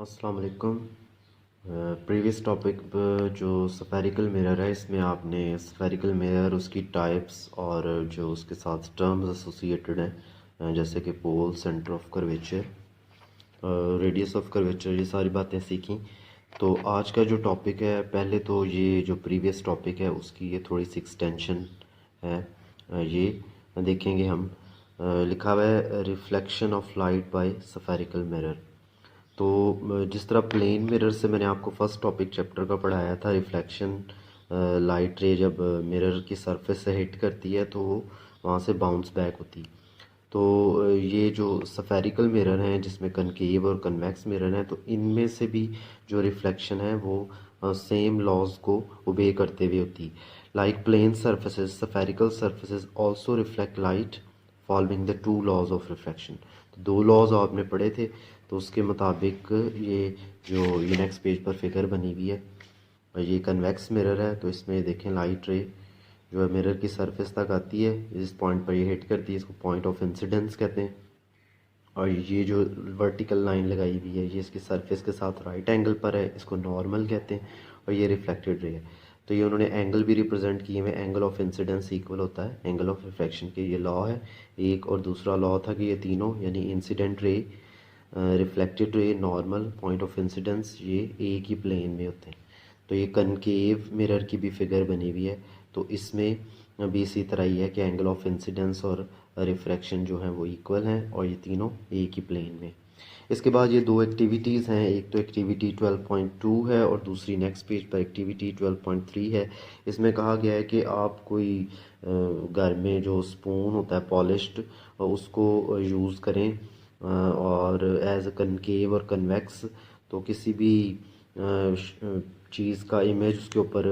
अस्सलाम वालेकुम। Previous topic जो स्फेरिकल मिरर है, इसमें आपने स्फेरिकल मिरर, उसकी टाइप्स और जो उसके साथ टर्म्स एसोसिएटेड हैं, जैसे कि pole, centre of curvature, radius of curvature, ये सारी बातें सीखी। तो आज का जो टॉपिक है, पहले तो ये जो प्रीवियस टॉपिक है उसकी ये थोड़ी सी एक्सटेंशन है। ये देखेंगे हम। लिखा हुआ है reflection of light by spherical mirror. तो जिस तरह प्लेन मिरर से मैंने आपको फर्स्ट टॉपिक चैप्टर का पढ़ाया था, रिफ्लेक्शन लाइट रे जब मिरर की सरफेस से हिट करती है तो वहाँ से बाउंस बैक होती। तो ये जो स्फेरिकल मिरर हैं जिसमें कनकेव और कन्वेक्स मिरर हैं, तो इनमें से भी जो रिफ्लेक्शन है वो सेम लॉज को ओबे करते हुए होती। Like plane surfaces, spherical surfaces also reflect light following the two laws of reflection. तो दो लॉज आपने पढ़े थे, तो उसके मुताबिक ये नेक्स्ट पेज पर फिगर बनी हुई है। और ये कन्वेक्स मिरर है, तो इसमें देखें लाइट रे जो है मिरर की सरफेस तक आती है, इस पॉइंट पर ये हिट करती है, इसको पॉइंट ऑफ इंसिडेंस कहते हैं। और ये जो वर्टिकल लाइन लगाई हुई है ये इसकी सरफेस के साथ राइट एंगल पर है, इसको नॉर्मल कहते हैं। और ये रिफ्लेक्टेड रे है, तो ये उन्होंने एंगल भी रिप्रेजेंट किए हुए। एंगल ऑफ इंसिडेंस इक्वल होता है एंगल ऑफ रिफ्लेक्शन के, ये लॉ है एक। और दूसरा लॉ था कि ये तीनों यानी incident ray, reflected ray, normal, point of incidence, ये एक ही प्लेन में होते हैं। तो ये कनकेव मिरर की भी फिगर बनी हुई है। तो इसमें भी इसी तरह ही है कि एंगल ऑफ इंसिडेंस और रिफ्रैक्शन जो है वो इक्वल हैं और ये तीनों एक ही प्लेन में। इसके बाद ये दो एक्टिविटीज़ हैं, एक तो एक्टिविटी 12.2 है और दूसरी नेक्स्ट पेज पर एक्टिविटी 12.3 है। इसमें कहा गया है कि आप कोई घर में जो स्पून होता है पॉलिश्ड, उसको यूज़ करें और एज अ कनकेव और कन्वेक्स। तो किसी भी चीज़ का इमेज उसके ऊपर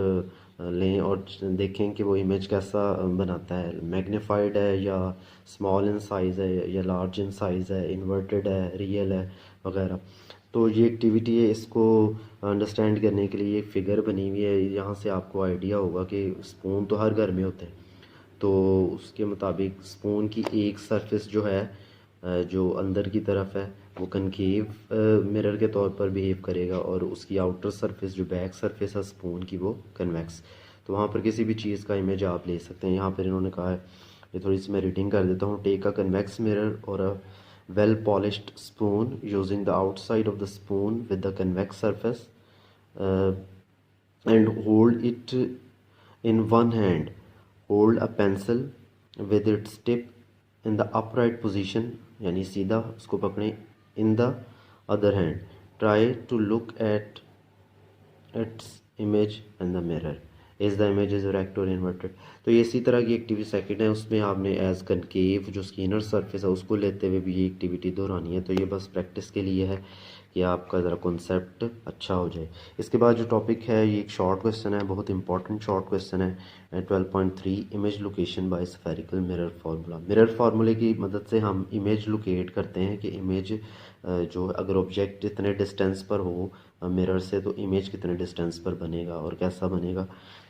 लें और देखें कि वो इमेज कैसा बनाता है, मैग्नीफाइड है या स्मॉल इन साइज़ है या लार्ज इन साइज़ है, इन्वर्टेड है, रियल है वगैरह। तो ये एक्टिविटी है, इसको अंडरस्टैंड करने के लिए एक फ़िगर बनी हुई है। यहाँ से आपको आइडिया होगा कि स्पून तो हर घर में होते हैं, तो उसके मुताबिक स्पून की एक सरफेस जो है जो अंदर की तरफ है वो कनकेव मिरर के तौर पर बिहेव करेगा और उसकी आउटर सरफेस जो बैक सरफेस है स्पून की वो कन्वेक्स। तो वहाँ पर किसी भी चीज़ का इमेज आप ले सकते हैं। यहाँ पर इन्होंने कहा है, ये थोड़ी सी मैं रीडिंग कर देता हूँ। टेक अ कन्वेक्स मिरर और अ well polished spoon using the outside of the spoon with the convex surface, uh, and hold it in one hand. Hold a pencil with its tip in the upright position, यानी सीधा उसको पकड़ें। in the other hand try to look at its image in the mirror. Is the image is erect or inverted? तो ये इसी तरह की activity second है, उसमें आपने एज कनकेव जो उसकी इनर सरफेस है उसको लेते हुए भी ये एक्टिविटी दोहरानी है। तो ये बस प्रैक्टिस के लिए है कि आपका ज़रा कॉन्सेप्ट अच्छा हो जाए। इसके बाद जो टॉपिक है ये एक शॉर्ट क्वेश्चन है, बहुत इंपॉर्टेंट शॉर्ट क्वेश्चन है। 12.3 image location bye spherical mirror formula. Mirror फार्मूले की मदद से हम इमेज लोकेट करते हैं कि इमेज जो अगर ऑब्जेक्ट इतने डिस्टेंस पर हो मिरर से तो इमेज कितने डिस्टेंस पर बनेगा और कैसा बनेगा।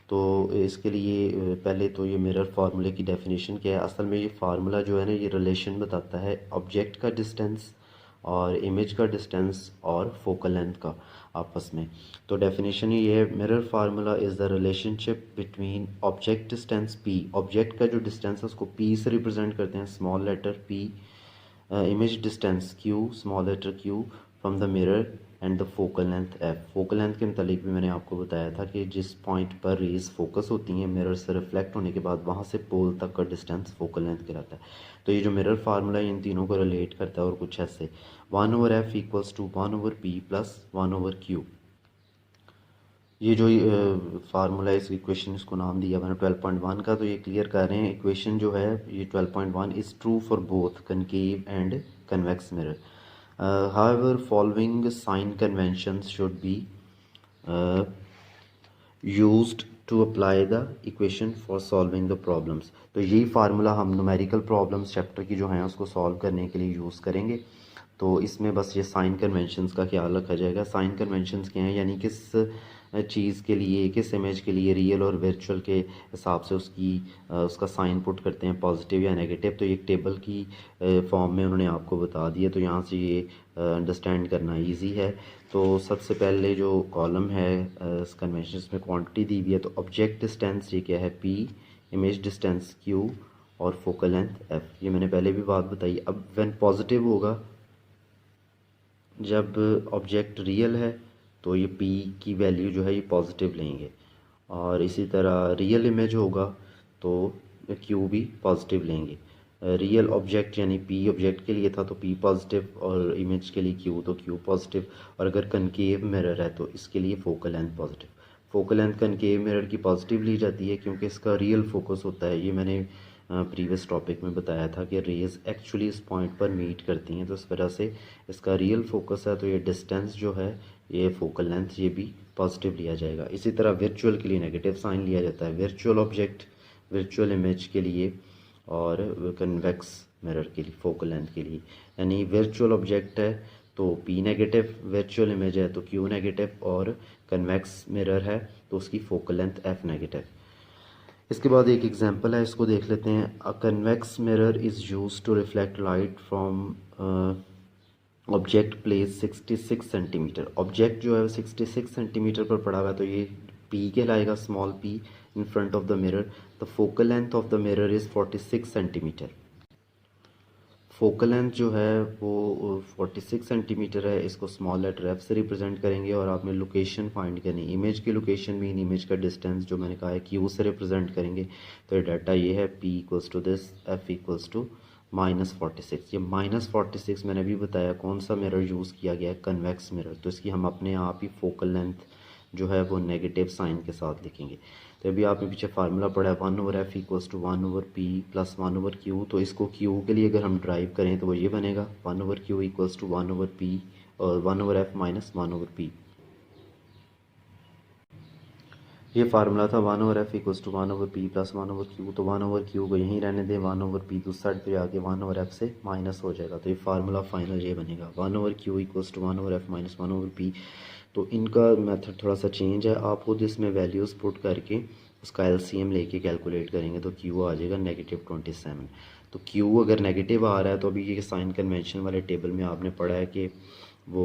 तो इसके लिए पहले तो ये मिरर फार्मूले की डेफिनेशन क्या है। असल में ये फार्मूला जो है ना, ये रिलेशन बताता है ऑब्जेक्ट का डिस्टेंस और इमेज का डिस्टेंस और फोकल लेंथ का आपस में। तो डेफिनेशन ये है, mirror formula is the relationship between object distance P, object का जो डिस्टेंस है उसको पी से रिप्रेजेंट करते हैं, small letter P, image distance Q, small letter Q, from the mirror and the focal length F. Focal length के मतलब भी मैंने आपको बताया था कि जिस पॉइंट पर रेज फोकस होती हैं मिरर से रिफ्लेक्ट होने के बाद, वहाँ से पोल तक का डिस्टेंस फोकल लेंथ कहलाता है। तो ये जो मिरर फार्मूला इन तीनों को रिलेट करता है और कुछ ऐसे 1/f equals to 1/p plus 1/q। ये जो फार्मूला इस इक्वेशन इसको नाम दिया मैंने 12.1 का, तो ये क्लियर कर रहे हैं इक्वेशन जो है ये 12.1 is true for both concave and convex mirror. However, following sign conventions should be used to apply the equation for solving the problems। तो यही फार्मूला हम न्यूमेरिकल प्रॉब्लम्स चैप्टर की जो हैं उसको सॉल्व करने के लिए यूज़ करेंगे। तो इसमें बस ये साइन कन्वेंशंस का ख्याल रखा जाएगा। साइन कन्वेंशंस क्या हैं, यानी किस चीज़ के लिए, किस इमेज के लिए रियल और वर्चुअल के हिसाब से उसका साइन पुट करते हैं, पॉजिटिव या नेगेटिव। तो ये एक टेबल की फॉर्म में उन्होंने आपको बता दिया, तो यहाँ से ये अंडरस्टैंड करना इजी है। तो सबसे पहले जो कॉलम है कन्वेंशंस में क्वांटिटी दी हुई है, तो ऑब्जेक्ट डिस्टेंस ये क्या है, पी, इमेज डिस्टेंस क्यू, और फोकल लेंथ एफ। ये मैंने पहले भी बात बताई। अब व्हेन पॉजिटिव होगा, जब ऑब्जेक्ट रियल है तो ये पी की वैल्यू जो है ये पॉजिटिव लेंगे, और इसी तरह रियल इमेज होगा तो क्यू भी पॉजिटिव लेंगे। रियल ऑब्जेक्ट यानी पी ऑब्जेक्ट के लिए था तो पी पॉजिटिव, और इमेज के लिए क्यू तो क्यू पॉजिटिव। और अगर कनकेव मिरर है तो इसके लिए focal length positive. Focal length concave mirror की पॉजिटिव ली जाती है क्योंकि इसका रियल फोकस होता है। ये मैंने प्रीवियस टॉपिक में बताया था कि रेज एक्चुअली इस पॉइंट पर मीट करती हैं, तो इस वजह से इसका रियल फोकस है, तो ये डिस्टेंस जो है ये फोकल लेंथ ये भी पॉजिटिव लिया जाएगा। इसी तरह वर्चुअल के लिए नेगेटिव साइन लिया जाता है, वर्चुअल ऑब्जेक्ट वर्चुअल इमेज के लिए और कन्वेक्स मिरर के लिए फोकल लेंथ के लिए। यानी वर्चुअल ऑब्जेक्ट है तो पी नेगेटिव, वर्चुअल इमेज है तो क्यू नेगेटिव, और कन्वेक्स मिरर है तो उसकी फोकल लेंथ एफ नेगेटिव। इसके बाद एक एग्जांपल है, इसको देख लेते हैं। A convex mirror is used to reflect light from object place 66 centimetre. Object जो है 66 सेंटीमीटर पर पड़ा हुआ है, तो ये पी कहलाएगा, small P in front of the mirror. The focal length of the mirror is 46 centimetre. Focal length जो है वो 46 सेंटीमीटर है। इसको स्मॉल लेटर एफ से रिप्रेजेंट करेंगे, और आपने लोकेशन फाइंड करनी, इमेज की लोकेशन मीन इमेज का डिस्टेंस जो मैंने कहा है क्यू से रिप्रेजेंट करेंगे। तो ये डाटा ये है, P equals to this, F equals to -46। ये -46 मैंने भी बताया कौन सा मिरर यूज़ किया गया है, कन्वेक्स मिरर, तो इसकी हम अपने आप ही फोकल लेंथ जो है वो नेगेटिव साइन के साथ लिखेंगे। तो अभी आपने पीछे फार्मूला पढ़ा है 1/f equals to 1/p plus 1/q। तो इसको q के लिए अगर हम ड्राइव करें तो वो ये बनेगा 1/q इक्वल्स टू 1/p और 1/f माइनस 1/p। ये फार्मूला था 1/f equals to 1/p plus 1/q। तो 1/q को यहीं रहने दें, 1/p दूसरी साइड पे आके 1/f से माइनस हो जाएगा, तो ये फार्मूला फाइनल ये बनेगा 1/q equals to 1/f minus 1/p। तो इनका मेथड थोड़ा सा चेंज है, आप खुद इसमें वैल्यूज़ पुट करके उसका एलसीएम लेके कैलकुलेट करेंगे तो क्यू आ जाएगा -27। तो क्यू अगर नेगेटिव आ रहा है तो अभी ये साइन कन्वेंशन वाले टेबल में आपने पढ़ा है कि वो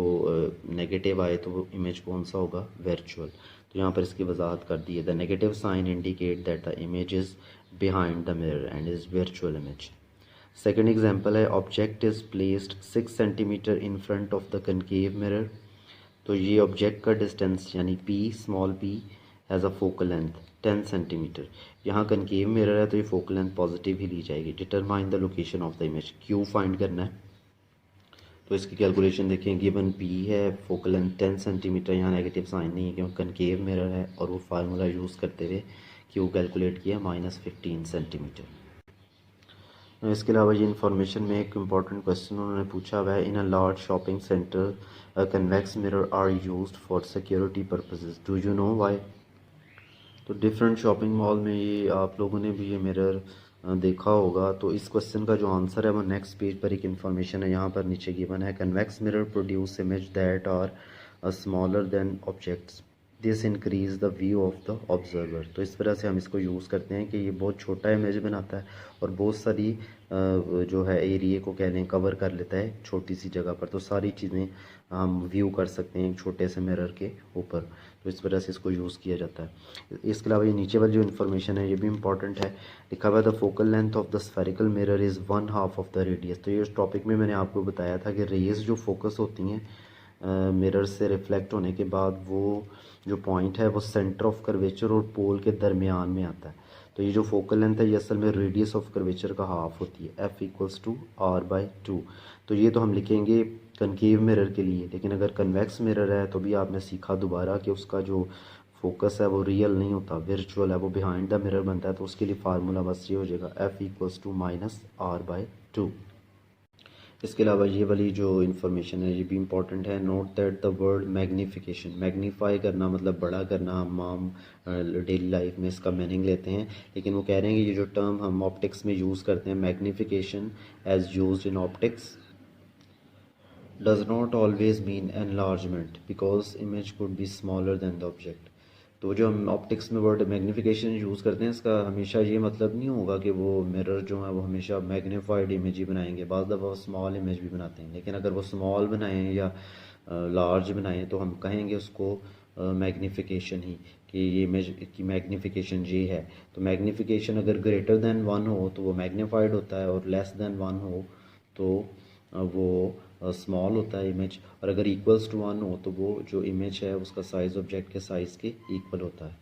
नेगेटिव आए तो वो इमेज कौन सा होगा, वर्चुअल। तो यहाँ पर इसकी वजाहत कर दी है, the negative sign indicate that the image is behind the mirror and is virtual image. Second example है, object is placed 6 centimetre in front of the concave mirror. तो ये ऑब्जेक्ट का डिस्टेंस यानी p small p has a focal length 10 centimetre. यहाँ concave mirror है तो ये focal length positive ही ली जाएगी। Determine the location of the image, q find करना है। तो इसकी कैलकुलेशन देखें, गिवन p है, फोकल लेंथ 10 सेंटीमीटर, यहाँ नेगेटिव साइन नहीं है क्योंकि कनकेव मिरर है, और वो फार्मूला यूज़ करते हुए q कैलकुलेट किया -15 सेंटीमीटर। इसके अलावा ये इन्फॉर्मेशन में एक इम्पॉर्टेंट क्वेश्चन उन्होंने पूछा हुआ है, in a large shopping centre convex mirror are used for security purposes, do you know why. तो डिफरेंट शॉपिंग मॉल में ये आप लोगों ने भी ये मिरर देखा होगा। तो इस क्वेश्चन का जो आंसर है वो नेक्स्ट पेज पर एक इन्फॉर्मेशन है, यहाँ पर नीचे गिवन है, convex mirror produce image that are smaller than objects, this increase the view of the observer. तो इस तरह से हम इसको यूज़ करते हैं कि ये बहुत छोटा इमेज बनाता है और बहुत सारी जो है एरिया को कह लें कवर कर लेता है छोटी सी जगह पर, तो सारी चीज़ें हम व्यू कर सकते हैं एक छोटे से मिरर के ऊपर। तो इस वजह से इसको यूज़ किया जाता है। इसके अलावा ये नीचे वाली जो इन्फॉर्मेशन है ये भी इंपॉर्टेंट है, लिखा हुआ the focal length of the spherical mirror is 1/2 of the radius. तो ये टॉपिक में मैंने आपको बताया था कि रेज जो फोकस होती हैं मिरर से रिफ्लेक्ट होने के बाद वो जो पॉइंट है वो सेंटर ऑफ कर्वेचर और पोल के दरमियान में आता है। तो ये जो फोकल लेंथ है ये असल में रेडियस ऑफ कर्वेचर का हाफ होती है, f इक्वल्स टू r/2। तो ये तो हम लिखेंगे कनकेव मिरर के लिए, लेकिन अगर कन्वेक्स मिरर है तो भी आपने सीखा दोबारा कि उसका जो फोकस है वो रियल नहीं होता, वर्चुअल है, वो बिहाइंड द मिरर बनता है। तो उसके लिए फार्मूला बस ये हो जाएगा, f इक्वल्स टू -r/2। इसके अलावा ये वाली जो इन्फॉर्मेशन है ये भी इम्पॉर्टेंट है, note that the word magnification, magnify करना मतलब बड़ा करना, हम डेली लाइफ में इसका मीनिंग लेते हैं, लेकिन वो कह रहे हैं कि ये जो टर्म हम ऑप्टिक्स में यूज़ करते हैं, magnification as used in optics does not always mean enlargement because image could be smaller than the object. तो जो हम ऑप्टिक्स में वर्ड मैग्नीफिकेशन यूज़ करते हैं इसका हमेशा ये मतलब नहीं होगा कि वो मिरर जो है वो हमेशा मैग्नीफाइड इमेज ही बनाएंगे, बाज़ दफ़ा वो स्मॉल इमेज भी बनाते हैं, लेकिन अगर वो स्मॉल बनाएं या लार्ज बनाएं तो हम कहेंगे उसको मैग्नीफिकेशन ही, कि ये इमेज की मैग्नीफिकेशन ये है। तो मैग्नीफिकेशन अगर ग्रेटर दैन 1 हो तो वो मैग्नीफाइड होता है, और लेस दैन 1 हो तो वो स्मॉल होता है इमेज, और अगर इक्वल्स टू 1 हो तो वो जो इमेज है उसका साइज़ ऑब्जेक्ट के साइज़ के इक्वल होता है।